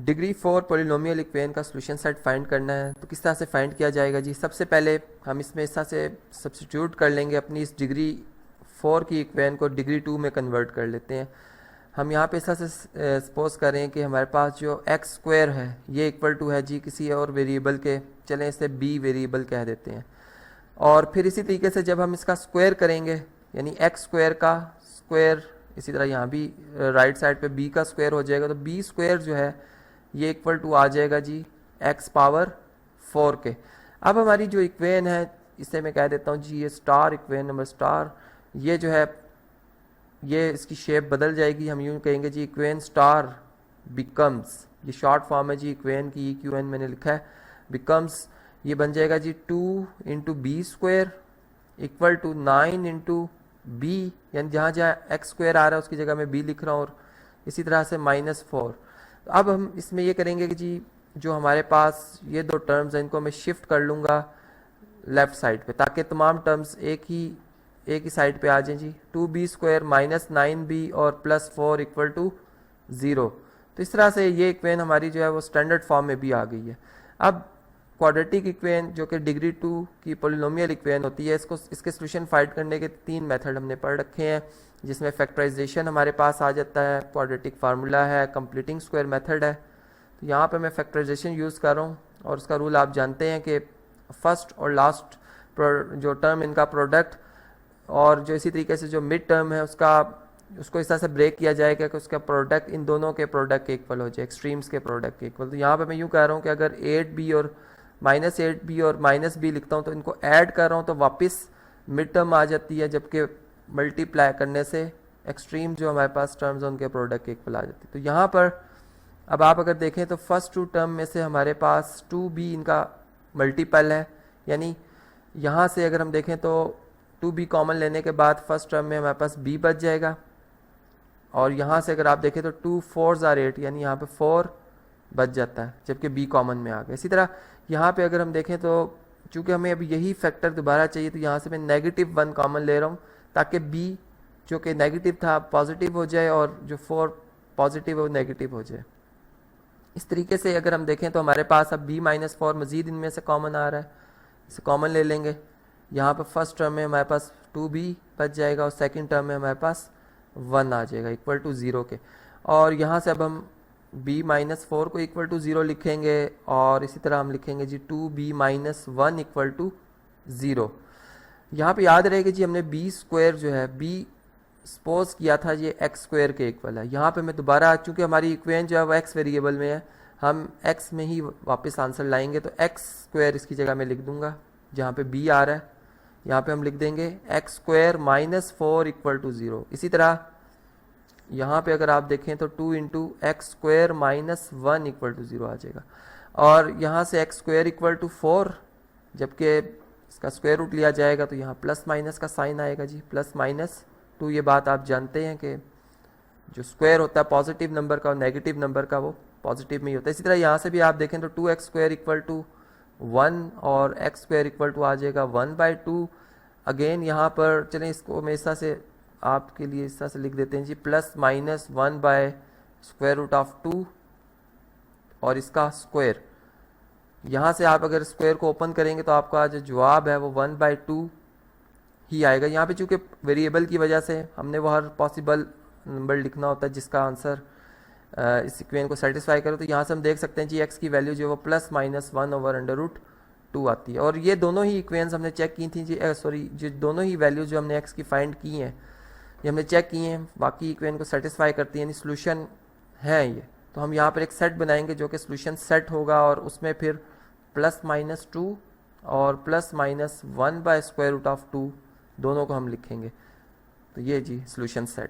Degree 4 polynomial equation का solution set find करना है। तो किस तरह से फाइंड किया जाएगा जी? सबसे पहले हम इसमें इस तरह से सब्स्टिट्यूट कर लेंगे, अपनी इस डिग्री 4 की इक्वेशन को डिग्री 2 में कन्वर्ट कर लेते हैं। हम यहाँ पे इस तरह से सपोज करें कि हमारे पास जो एक्स स्क्वायर है ये इक्वल टू है जी किसी और वेरिएबल के, चलें इसे बी वेरिएबल कह देते हैं। और फिर इसी तरीके से जब हम इसका स्क्वायर करेंगे यानी एक्स स्क्वायर का स्क्वायर, इसी तरह यहाँ भी राइट साइड पे बी का स्क्वायर हो जाएगा, तो बी स्क्वायर जो है ये इक्वल टू आ जाएगा जी एक्स पावर 4 के। अब हमारी जो इक्वेशन है इसे मैं कह देता हूँ जी ये स्टार इक्वेशन नंबर स्टार, ये जो है ये इसकी शेप बदल जाएगी। हम यूँ कहेंगे जी इक्वेशन स्टार बिकम्स, ये शॉर्ट फॉर्म है जी इक्वेशन की, ई क्यू एन मैंने लिखा है, बिकम्स ये बन जाएगा G 2 into B square equal to 9 into B, यानी जहाँ जहाँ एक्स स्क्वायर आ रहा है उसकी जगह मैं बी लिख रहा हूँ, और इसी तरह से -4। तो अब हम इसमें ये करेंगे कि जी जो हमारे पास ये दो टर्म्स हैं इनको मैं शिफ्ट कर लूँगा लेफ़्ट साइड पे, ताकि तमाम टर्म्स एक ही साइड पे आ जाएं जी। 2b स्क्वायर माइनस 9b और +4 इक्वल टू 0। तो इस तरह से ये इक्वेशन हमारी जो है वो स्टैंडर्ड फॉर्म में भी आ गई है। अब क्वाड्रेटिक इक्वेशन जो कि डिग्री 2 की पॉलिनोमियल इक्वेशन होती है, इसके सोल्यूशन फाइंड करने के 3 मेथड हमने पढ़ रखे हैं, जिसमें फैक्टराइजेशन हमारे पास आ जाता है, क्वाड्रेटिक फार्मूला है, कंप्लीटिंग स्क्वायर मेथड है। तो यहाँ पे मैं फैक्टराइजेशन यूज़ कर रहा हूँ और उसका रूल आप जानते हैं कि फर्स्ट और लास्ट जो टर्म इनका प्रोडक्ट और जो इसी तरीके से जो मिड टर्म है उसको इस तरह से ब्रेक किया जाएगा कि उसका प्रोडक्ट इन दोनों के प्रोडक्ट के इक्वल हो जाए, एक्सट्रीम्स के प्रोडक्ट के इक्वल। तो यहाँ पे मैं यूँ कह रहा हूँ कि अगर 8b और -8b और -b लिखता हूँ तो इनको ऐड कर रहा हूँ तो वापस मिड टर्म आ जाती है, जबकि मल्टीप्लाई करने से एक्सट्रीम जो हमारे पास टर्म्स हैं उनके प्रोडक्ट के इक्वल आ जाती है। तो यहाँ पर अब आप अगर देखें तो फर्स्ट 2 टर्म में से हमारे पास 2b इनका मल्टीपल है, यानी यहाँ से अगर हम देखें तो 2b कॉमन लेने के बाद फर्स्ट टर्म में हमारे पास b बच जाएगा, और यहाँ से अगर आप देखें तो 2 4s are 8, यानी यहाँ पे 4 बच जाता है जबकि b कॉमन में आ गया। इसी तरह यहाँ पे अगर हम देखें तो चूँकि हमें अब यही फैक्टर दोबारा चाहिए तो यहाँ से मैं -1 कॉमन ले रहा हूँ ताकि b जो कि नेगेटिव था पॉजिटिव हो जाए और जो 4 पॉजिटिव है वो नेगेटिव हो जाए। इस तरीके से अगर हम देखें तो हमारे पास अब b-4 मज़ीद इनमें से कॉमन आ रहा है, इसे कॉमन ले लेंगे। यहाँ पर फर्स्ट टर्म में हमारे पास 2b बच जाएगा और सेकंड टर्म में हमारे पास 1 आ जाएगा इक्वल टू 0 के। और यहाँ से अब हम b-4 को इक्वल टू 0 लिखेंगे और इसी तरह हम लिखेंगे जी 2b-1 इक्वल टू 0। यहाँ पे याद रहेगा जी हमने b स्क्वायर जो है b सपोज किया था ये एक्स स्क्वायर के इक्वल है। यहाँ पे मैं दोबारा चूँकि हमारी इक्वेशन जो है वो एक्स वेरिएबल में है, हम एक्स में ही वापस आंसर लाएंगे, तो एक्स स्क्वायर इसकी जगह में लिख दूंगा जहाँ पे b आ रहा है, यहाँ पे हम लिख देंगे एक्स स्क्वायर -4 इक्वल टू 0। इसी तरह यहाँ पे अगर आप देखें तो 2 into x square -1 equal to 0 आ जाएगा, और यहाँ से एक्स स्क्वायर इक्वल टू 4, जबकि इसका स्क्वायर रूट लिया जाएगा तो यहाँ प्लस माइनस का साइन आएगा जी, +-2। ये बात आप जानते हैं कि जो स्क्वायर होता है पॉजिटिव नंबर का और नेगेटिव नंबर का वो पॉजिटिव में ही होता है। इसी तरह यहाँ से भी आप देखें तो 2x स्क्वायर इक्वल टू 1 और x स्क्वायर इक्वल टू आ जाएगा 1/2। अगेन यहाँ पर चलें इसको मैं इस तरह से आपके लिए इस तरह से लिख देते हैं जी, +-1/2 और इसका स्क्वायर। यहाँ से आप अगर स्क्वायर को ओपन करेंगे तो आपका जो जवाब है वो 1/2 ही आएगा। यहाँ पे चूँकि वेरिएबल की वजह से हमने वो हर पॉसिबल नंबर लिखना होता है जिसका आंसर इस इक्वेशन को सेटिस्फाई करे। तो यहाँ से हम देख सकते हैं जी x की वैल्यू जो है वो +-1/√2 आती है। और ये दोनों ही इक्वेशंस हमने चेक की थी जी, जो दोनों ही वैल्यूज जो हमने x की फाइंड की हैं ये हमने चेक की हैं, बाकी इक्वेशन को सेटिस्फाई करती हैं, यानी सोल्यूशन है ये। तो हम यहाँ पर एक सेट बनाएंगे जो कि सोल्यूशन सेट होगा और उसमें फिर +-2 और +-1/√2 दोनों को हम लिखेंगे। तो ये जी सोल्यूशन सेट।